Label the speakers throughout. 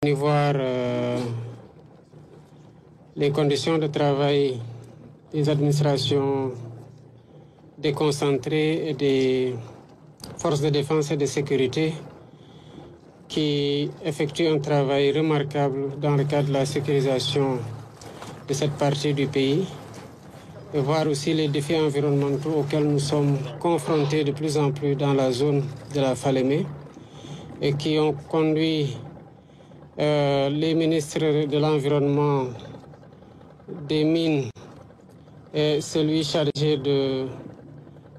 Speaker 1: On y voir les conditions de travail des administrations déconcentrées et des forces de défense et de sécurité qui effectuent un travail remarquable dans le cadre de la sécurisation de cette partie du pays, et voir aussi les défis environnementaux auxquels nous sommes confrontés de plus en plus dans la zone de la Falémé et qui ont conduit les ministres de l'Environnement, des Mines et celui chargé de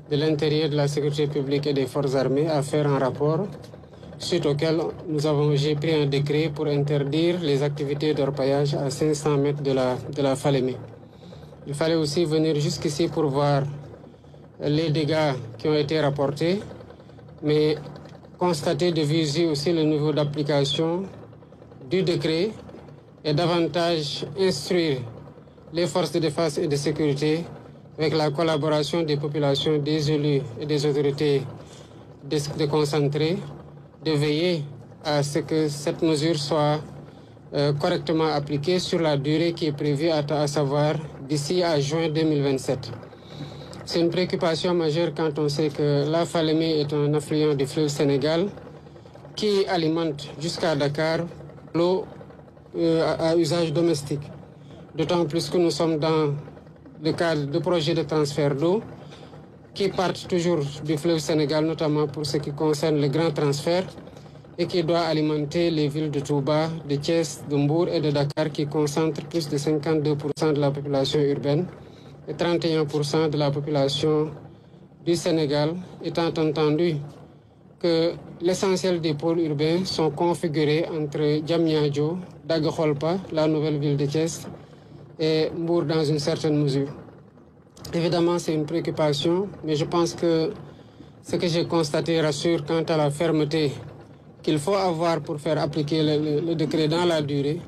Speaker 1: l'Intérieur, de la Sécurité publique et des Forces armées à faire un rapport suite auquel j'ai pris un décret pour interdire les activités d'orpaillage à 500 mètres de la Falémé. Il fallait aussi venir jusqu'ici pour voir les dégâts qui ont été rapportés, mais constater de visu aussi le niveau d'application du décret et davantage instruire les forces de défense et de sécurité avec la collaboration des populations, des élus et des autorités déconcentrées, de veiller à ce que cette mesure soit correctement appliquée sur la durée qui est prévue, à savoir d'ici à juin 2027. C'est une préoccupation majeure quand on sait que la Falémé est un affluent du fleuve Sénégal qui alimente jusqu'à Dakar l'eau à usage domestique. D'autant plus que nous sommes dans le cadre de projets de transfert d'eau qui partent toujours du fleuve Sénégal, notamment pour ce qui concerne le grand transfert, et qui doit alimenter les villes de Touba, de Thiès, de Mbour et de Dakar, qui concentrent plus de 52% de la population urbaine et 31% de la population du Sénégal, étant entendu que l'essentiel des pôles urbains sont configurés entre Diamniadio, Daguekholpa, la nouvelle ville de Thiès, et Mbour dans une certaine mesure. Évidemment, c'est une préoccupation, mais je pense que ce que j'ai constaté rassure quant à la fermeté qu'il faut avoir pour faire appliquer le décret dans la durée,